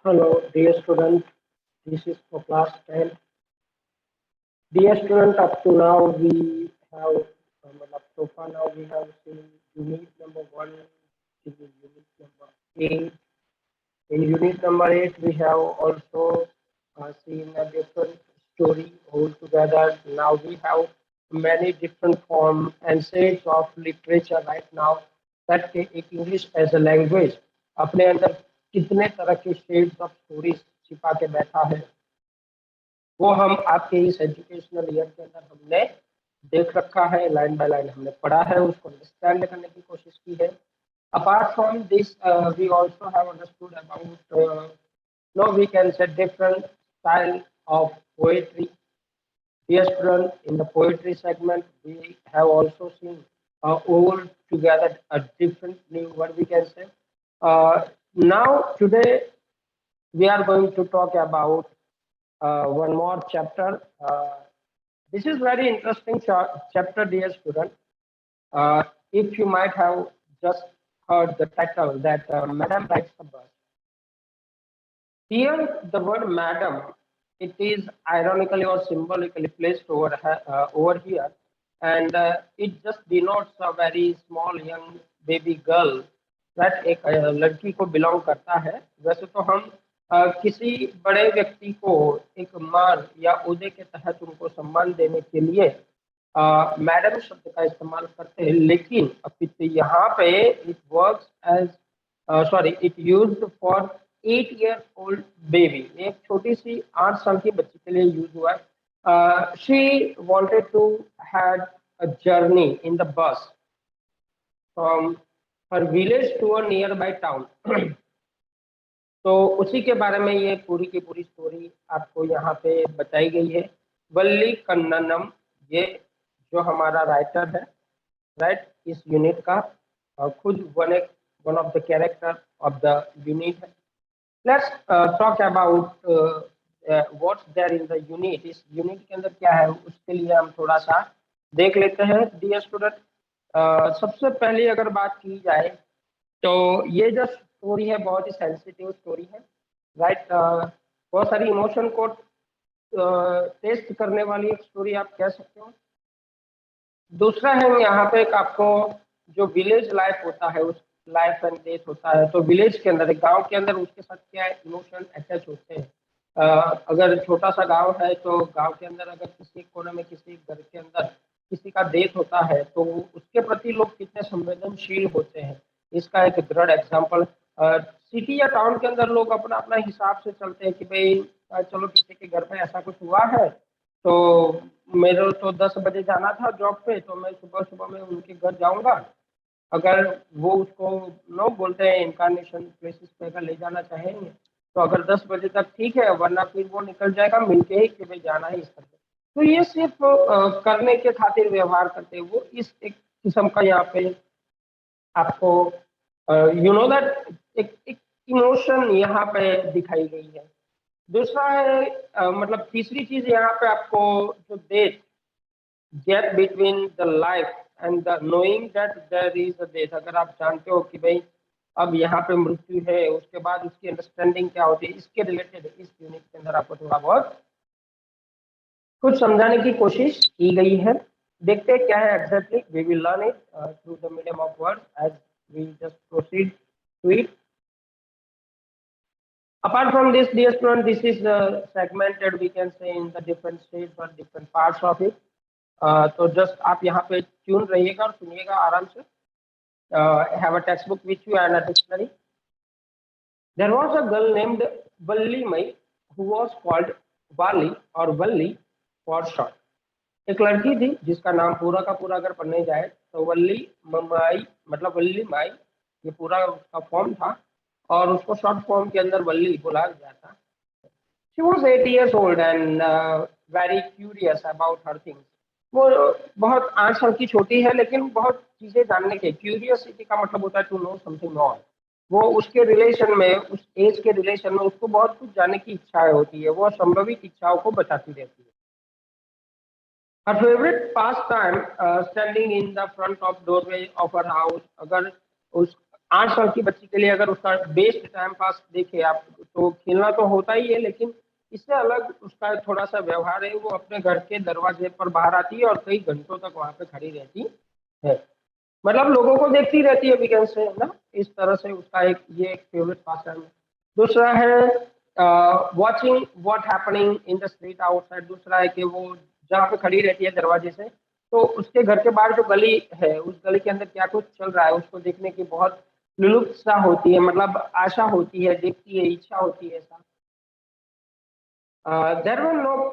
Hello, dear student. This is for class 10. Dear student, up to now we have, so far now we have seen unit number 1 to unit number 8. In unit number 8, we have also seen a different story altogether. Now we have many different forms and shades of literature right now that एक English as a language अपने अंदर कितने तरह के shades of stories छिपा के बैठा है वो हम आपके इस एजुकेशनल ईयर के अंदर हमने देख रखा है, लाइन बाय लाइन हमने पढ़ा है, उसको अंडरस्टैंड करने की कोशिश की है. Apart from this, we also have understood about, no, we can say different style of poetry. Dear student, in the poetry segment, we have also seen all together a different new, what we can say. Now, today, we are going to talk about one more chapter. This is very interesting chapter, dear student. If you might have just heard the title that Madam Rides the Bus. Here, the word Madam, it is ironically or symbolically placed over here, and it just denotes a very small young baby girl that एक लड़की को belong करता है. वैसे तो हम किसी बड़े व्यक्ति को एक मान या ओहदे के तहत उनको सम्मान देने के लिए मैडम शब्द का इस्तेमाल करते हैं, लेकिन यहाँ पे it works as sorry it used for 8 year old baby. एक छोटी सी 8 साल की बच्ची के लिए यूज हुआ है. She wanted to had a journey in the bus from her village to a nearby town. तो उसी के बारे में ये पूरी की पूरी स्टोरी आपको यहाँ पे बताई गई है. वल्ली कन्ननम, ये जो हमारा राइटर है, राइट, इस यूनिट का खुद one of the character of the unit है. Let's talk about what's there in the unit. इस यूनिट के अंदर क्या है उसके लिए हम थोड़ा सा देख लेते हैं. डियर स्टूडेंट, सबसे पहले अगर बात की जाए तो ये जो स्टोरी है बहुत ही सेंसिटिव स्टोरी है, राइट. बहुत सारी इमोशन को टेस्ट करने वाली एक स्टोरी आप कह सकते हो. दूसरा है यहाँ पे एक आपको जो विलेज लाइफ होता है, उस लाइफ एंड डेथ होता है, तो विलेज के अंदर, एक गांव के अंदर उसके साथ क्या इमोशन अटैच होते हैं. अगर छोटा सा गांव है तो गांव के अंदर अगर किसी कोने में किसी घर के अंदर किसी का डेथ होता है तो उसके प्रति लोग कितने संवेदनशील होते हैं, इसका एक दृढ़ एग्जाम्पल. सिटी या टाउन के अंदर लोग अपना अपना हिसाब से चलते हैं कि भाई चलो किसी के घर में ऐसा कुछ हुआ है तो मेरे तो 10 बजे जाना था जॉब पे, तो मैं सुबह सुबह में उनके घर जाऊंगा. अगर वो उसको नो बोलते हैं इनकारनेशन प्लेसेस पे अगर ले जाना चाहेंगे तो अगर 10 बजे तक ठीक है, वरना फिर वो निकल जाएगा मिलके ही कि भाई जाना है इस करके. तो ये सिर्फ करने के खातिर व्यवहार करते हैं वो, इस एक किस्म का यहाँ पे आपको यू नो दैट एक इमोशन यहाँ पे दिखाई गई है. दूसरा है मतलब तीसरी चीज यहाँ पे आपको जो death, gap between the life and the knowing that there is a death. अगर आप जानते हो कि भाई अब यहाँ पे मृत्यु है, उसके बाद उसकी अंडरस्टैंडिंग क्या होती है, इसके रिलेटेड इस यूनिट के अंदर आपको थोड़ा बहुत कुछ समझाने की कोशिश की गई है. देखते हैं क्या है exactly. We will learn it through the medium of words as we just proceed to it. Apart from this, dear student, this is segmented, we can say, in the different stages or different parts of it. तो just आप यहाँ पे tune रहिएगा और सुनिएगा आराम से. Have a text book with you and a dictionary. There was a girl named Valliammai who was called Valli और वल्ली फॉर शॉर्ट. एक लड़की थी जिसका नाम पूरा का पूरा अगर पढ़ने जाए तो वल्ली माई, मतलब वल्ली माई, ये पूरा उसका फॉर्म था और उसको शॉर्ट फॉर्म के अंदर वल्ली बोला जाता. She was 8 years old and very curious about her things. वो बहुत 8 साल की छोटी है लेकिन बहुत चीजें जानने के, क्यूरियोसिटी का मतलब होता है टू नो समथिंग मोर. वो उसके रिलेशन में, उस एज के रिलेशन में उसको बहुत कुछ जानने की इच्छाएं होती है, वो संभवित इच्छाओं को बताती रहती है. Her favorite pastime standing in the front of doorway of her house. अगर उस 8 साल की बच्ची के लिए अगर उसका बेस्ट टाइम पास देखे आप, तो खेलना तो होता ही है, लेकिन इससे अलग उसका थोड़ा सा व्यवहार है। वो अपने घर के दरवाजे पर बाहर आती है और कई घंटों तक वहां पे खड़ी रहती है, मतलब लोगों को देखती रहती है वीकेंड से, है ना। इस तरह से उसका एक फेवरेट पास है। दूसरा है watching what happening in the street outside. दूसरा है कि वो जहाँ पे खड़ी रहती है दरवाजे से, तो उसके घर के बाहर जो गली है, उस गली के अंदर क्या कुछ चल रहा है उसको देखने की बहुत लुलुत्सा होती है, मतलब आशा होती है, देखती है, इच्छा होती है ऐसा। There were no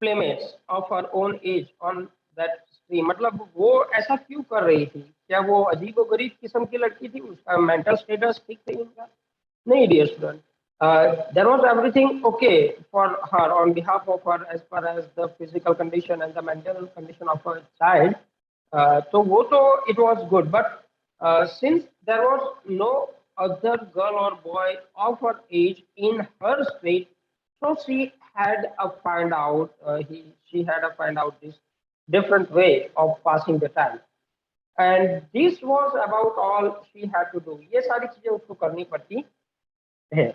playmates of her own age on that street. मतलब वो ऐसा क्यों कर रही थी? क्या वो अजीब गरीब किस्म की लड़की थी? उसका मेंटल स्टेटस ठीक थी उनका? नहीं dear student, there was everything okay for her on behalf of her as far as the physical condition and the mental condition of her child. So वो तो it was good, but since there was no other girl or boy of her age in her street, so she had to find out this different way of passing the time. And this was about all she had to do. ये सारी चीजें उसको करनी पड़ती है।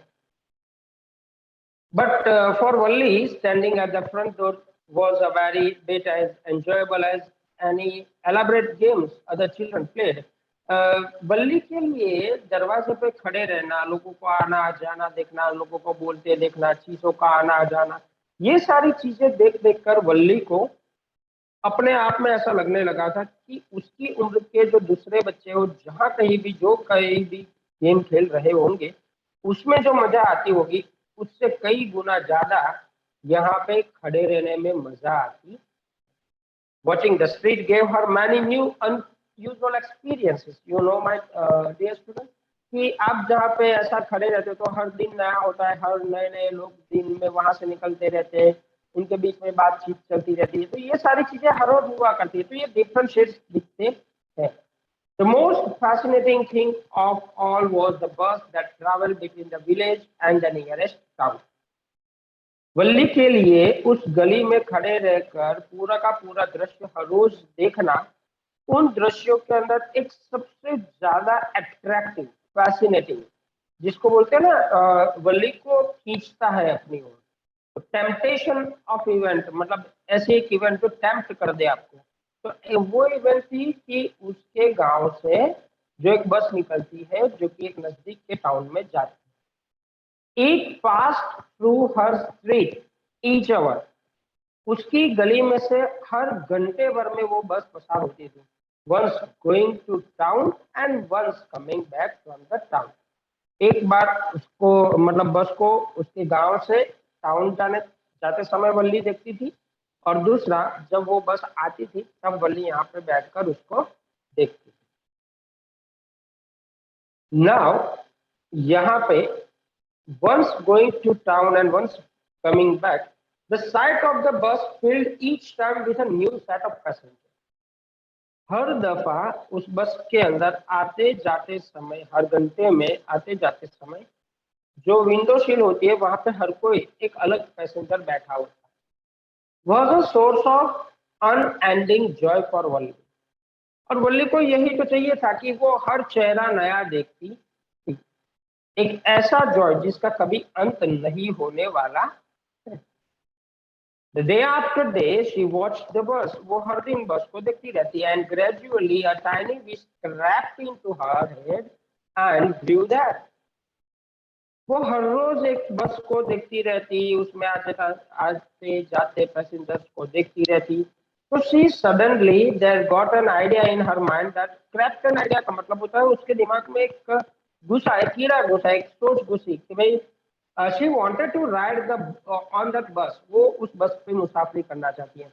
But for Valli, standing at the front door was a very bit as enjoyable as any elaborate games other children played. वल्ली के लिए दरवाजे पे खड़े रहना, लोगों को आना जाना देखना, लोगों को बोलते देखना, चीजों का आना जाना, ये सारी चीजें देख देख कर वल्ली को अपने आप में ऐसा लगने लगा था कि उसकी उम्र के जो दूसरे बच्चे हो, जहाँ कहीं भी जो कहीं भी गेम खेल रहे होंगे, उसमें जो मजा आती होगी, उससे कई गुना ज्यादा यहाँ पे खड़े रहने में मजा आती। Watching the street gave her many new unusual experiences. You know, my dear student, कि आप जहाँ पे ऐसा खड़े रहते हो तो हर दिन नया होता है, हर नए नए लोग दिन में वहां से निकलते रहते हैं, उनके बीच में बातचीत चलती रहती है, तो ये सारी चीजें हर रोज हुआ करती है, तो ये डिफरेंट शेड्स दिखते हैं। The most fascinating thing of all was the bus that traveled between the village and the nearest town. वल्ली के लिए उस गली में खड़े रहकर पूरा का पूरा दृश्य हर रोज देखना, उन दृश्यों के अंदर एक सबसे ज्यादा अट्रैक्टिव, फैसिनेटिंग, जिसको बोलते हैं ना, वल्ली को खींचता है अपनी ओर। टेम्पटेशन ऑफ इवेंट, मतलब ऐसे एक इवेंट जो टेम्प्ट कर दे आपको, तो वो इवेंट थी कि उसके गांव से जो एक बस निकलती है जो कि एक नजदीक के टाउन में जाती है। It passed through her street each hour. उसकी गली में से हर घंटे भर में वो बस पसार होती थी। Once going to town and once coming back from the town. एक बार उसको, मतलब बस को उसके गांव से टाउन जाते समय वल्ली देखती थी, और दूसरा जब वो बस आती थी तब वल्ली यहाँ पे बैठकर उसको देखती थी। Now यहाँ पे once going to town and once coming back, the sight of the bus filled each time with a new set of passengers. हर दफा उस बस के अंदर आते जाते समय, हर घंटे में आते जाते समय जो विंडो सील होती है वहां पे हर कोई एक अलग पैसेंजर बैठा होता है। वह source of unending joy for Valli, और वल्ली को यही तो चाहिए था कि वो हर चेहरा नया देखती थी, एक ऐसा जॉय जिसका कभी अंत नहीं होने वाला। The day after day she watched the bus. वो हर दिन बस को देखती रहती है, and gradually a tiny wish crept into her head and grew there. वो हर रोज एक बस को देखती रहती, उसमें आते जाते पैसेंजर्स को देखती रहती। तो she suddenly there got an idea in her mind that crept an idea का मतलब होता है उसके दिमाग में एक घुसा है, कीड़ा घुसा है, एक सोच घुसी कि भाई she wanted to ride the on that bus. वो उस बस पे मुसाफरी करना चाहती है,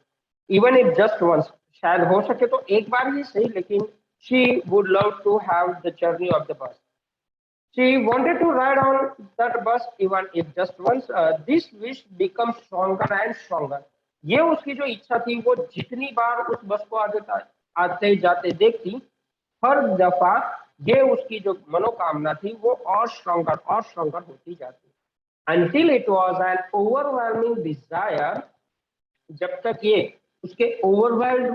even if just once, शायद हो सके तो एक बार ही सही, लेकिन she would love to have the journey of the bus. She wanted to ride on that bus even if just once. This wish becomes stronger and stronger. ये उसकी जो इच्छा थी वो जितनी बार उस बस को आते जाते देखती, हर दफा ये उसकी जो मनोकामना थी वो और स्ट्रोंगर होती जाती, until it was an overwhelming desire, जब तक ये उसके ओवरवेल्ड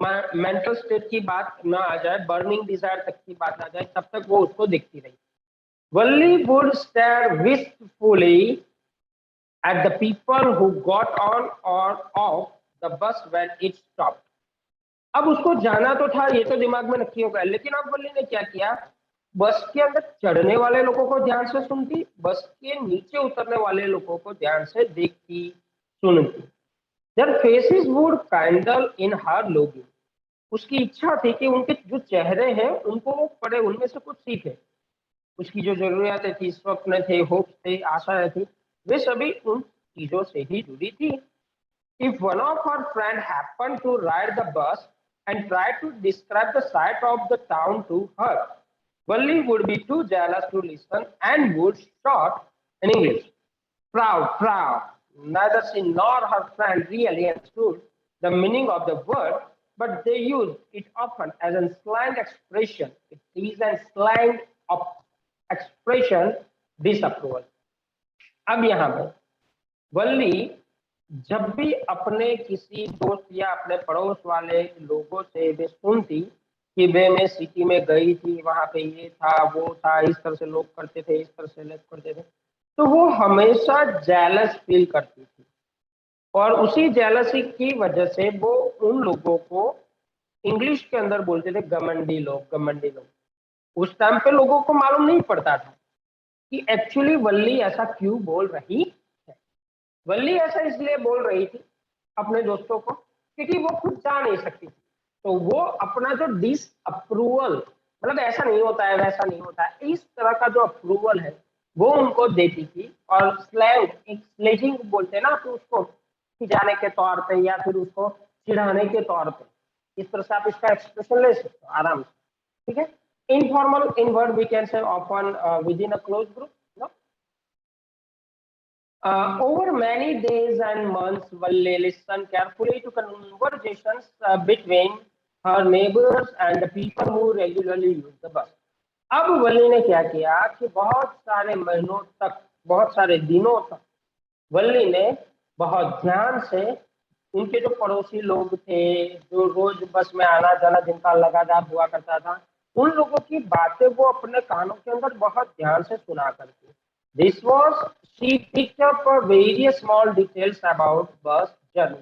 मेंटल स्टेट की बात ना आ जाए, बर्निंग डिजायर तक की बात आ जाए, तब तक वो उसको देखती रही। Valli would stare wistfully at the people who got on or off the bus when it stopped. अब उसको जाना तो था, ये तो दिमाग में नक्की हो गया, लेकिन अब वल्ली ने क्या किया, बस के अंदर चढ़ने वाले लोगों को ध्यान से सुनती, बस के नीचे उतरने वाले लोगों को ध्यान से देखती, सुनती। Their faces would kindle in her logging. उसकी इच्छा थी कि उनके जो चेहरे हैं उनको वो पढ़े, उनमें से कुछ सीखे। उसकी जो जरूरियातें थी, स्वप्न थे, होप थे, आशाएं थी, वे सभी उन चीजों से ही जुड़ी थी। If one of her friend happened to ride the bus and tried to describe the sight of the town to her, Valli would be too jealous to listen and would shout in English, proud, proud. Neither she nor her friend really understood the meaning of the word, but they used it often as a slang expression. It is a slang of expression disapproval. अब यहाँ पे वल्ली जब भी अपने किसी दोस्त या अपने पड़ोस वाले लोगों से वे सुनती कि वे मैं सिटी में गई थी, वहां पे ये था वो था, इस तरह से लोग करते थे, इस तरह से लोग करते थे, तो वो हमेशा जेलस फील करती थी। और उसी जेलसी की वजह से वो उन लोगों को इंग्लिश के अंदर बोलते थे घमंडी लोग, घमंडी लोग। उस टाइम पे लोगों को मालूम नहीं पड़ता था कि एक्चुअली वल्ली ऐसा क्यों बोल रही है। वल्ली ऐसा इसलिए बोल रही थी अपने दोस्तों को क्योंकि वो खुद जा नहीं सकती थी, तो वो अपना जो डिस अप्रूवल, मतलब ऐसा नहीं होता है, वैसा नहीं होता है, इस तरह का जो अप्रूवल है वो उनको देती थी। और स्लैंग, एक स्लेजिंग बोलते हैं ना, तो उसको खिजाने के तौर पे या फिर उसको चिढ़ाने के तौर पे, इस तरह से आप इसका एक्सप्रेशन ले सकते हो आराम से। ठीक है, informal in word we can say often within a close group. Over many days and months, Valle listened carefully to conversations between her neighbors and the people who regularly use the bus. अब वल्ली ने क्या किया कि बहुत सारे महीनों तक, बहुत सारे दिनों तक वल्ली ने बहुत ध्यान से उनके जो पड़ोसी लोग थे, जो रोज बस में आना जाना जिनका लगातार हुआ करता था, उन लोगों की बातें वो अपने कानों के अंदर बहुत ध्यान से सुना करती। This was she picked up various small details about bus journey.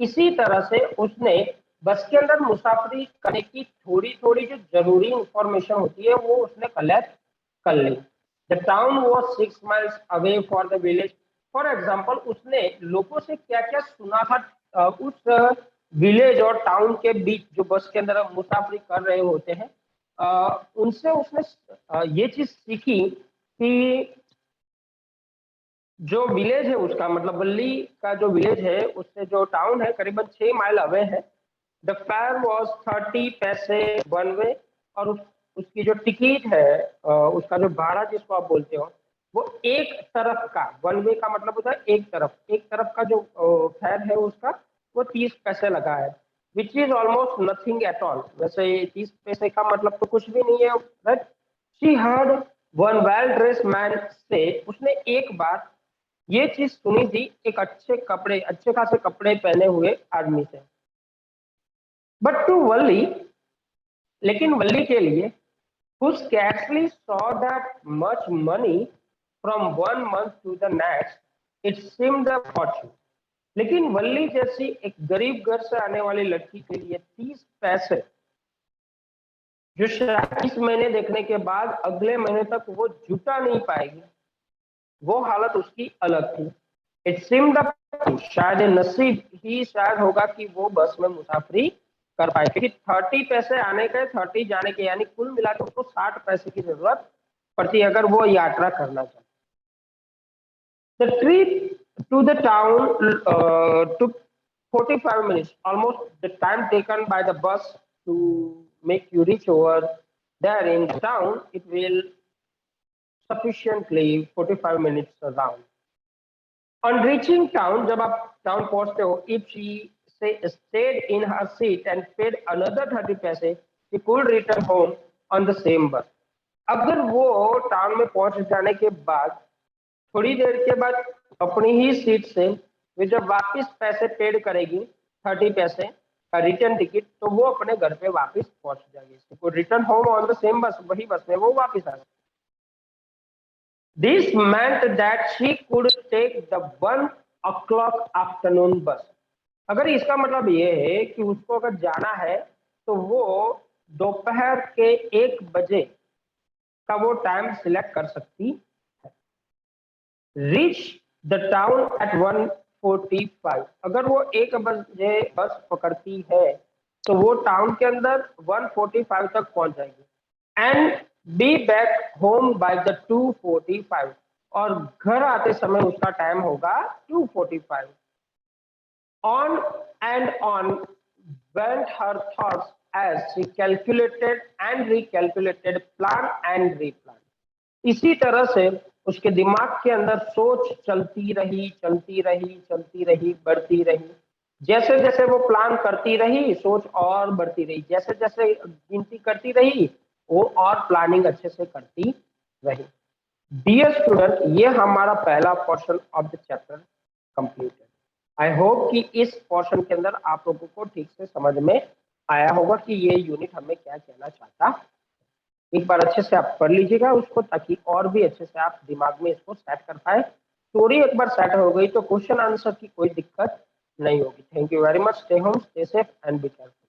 इसी तरह से उसने बस के अंदर मुसाफरी करने की थोड़ी थोड़ी जो जरूरी इंफॉर्मेशन होती है वो उसने कलेक्ट कर ली। The town was 6 miles away for the village. For example, उसने लोगों से क्या क्या सुना था उस विलेज और टाउन के बीच जो बस के अंदर मुसाफरी कर रहे होते हैं, उनसे उसने ये चीज सीखी कि जो विलेज है उसका, मतलब वल्ली का जो विलेज है उससे जो टाउन है करीबन 6 माइल अवे है। द फेयर वॉज 30 पैसे वन वे। और उसकी जो टिकट है, उसका जो भाड़ा जिसको आप बोलते हो, वो एक तरफ का, वन वे का मतलब होता है एक तरफ का जो फेयर है उसका, वो 30 पैसे लगा है, which is almost nothing at all. वैसे 30 पैसे का मतलब तो कुछ भी नहीं है, right. She heard one well dress man से, उसने एक बार ये चीज सुनी थी एक अच्छे खासे कपड़े पहने हुए आदमी से। बट टू वल्ली, लेकिन वल्ली के लिए, who scarcely saw that much money from one month to the next, it seemed a fortune. लेकिन वल्ली जैसी एक गरीब घर से आने वाली लड़की के लिए 30 पैसे, जो शायद इस महीने देखने के बाद अगले महीने तक वो जुटा नहीं पाएगी, वो हालत उसकी अलग थी। इट सीम्ड, शायद नसीब ही शायद होगा कि वो बस में मुसाफरी कर पाए, क्योंकि 30 पैसे आने के 30 जाने के, यानी कुल मिलाकर उसको 60 पैसे की जरूरत पड़ती है अगर वो यात्रा करना चाहे। The trip to the town took 45 minutes, almost the time taken by the bus to make you reach over there in the town. It will sufficiently 45 minutes around. On reaching town, जब आप town पहुंचते हो, if she say stayed in her seat and paid another 30 पैसे, she could return home on the same bus. अगर वो town में पहुंच जाने के बाद थोड़ी देर के बाद अपनी ही सीट से वे जब वापस पैसे पेड करेगी 30 पैसे, रिटर्न टिकट, तो वो अपने घर पे वापस पहुंच जाएगी। Return home on the same बस, वही बस में वो वापस आ गई। This meant that she could take the 1 o'clock afternoon bus. अगर इसका मतलब ये है कि उसको अगर जाना है तो वो दोपहर के 1 बजे का वो टाइम सिलेक्ट कर सकती है। रीच द टाउन एट 1:45, अगर वो 1 बजे बस पकड़ती है तो वो टाउन के अंदर 1:45 तक पहुंच जाएगी। And be back home by the 2:45, और घर आते समय उसका टाइम होगा 2:45। On and on went her thoughts as she calculated and recalculated, plan and replan. इसी तरह से उसके दिमाग के अंदर सोच चलती रही, चलती रही, चलती रही, बढ़ती रही। जैसे जैसे वो प्लान करती रही, सोच और बढ़ती रही। जैसे जैसे गिनती करती रही, वो और प्लानिंग अच्छे से करती रही। डियर स्टूडेंट, ये हमारा पहला portion of the chapter complete है। आई होप कि इस पोर्शन के अंदर आप लोगों को ठीक से समझ में आया होगा कि ये यूनिट हमें क्या कहना चाहता। एक बार अच्छे से आप पढ़ लीजिएगा उसको, ताकि और भी अच्छे से आप दिमाग में इसको सेट कर पाए। स्टोरी एक बार सेट हो गई तो क्वेश्चन आंसर की कोई दिक्कत नहीं होगी। Thank you very much. Stay home, stay safe and be careful.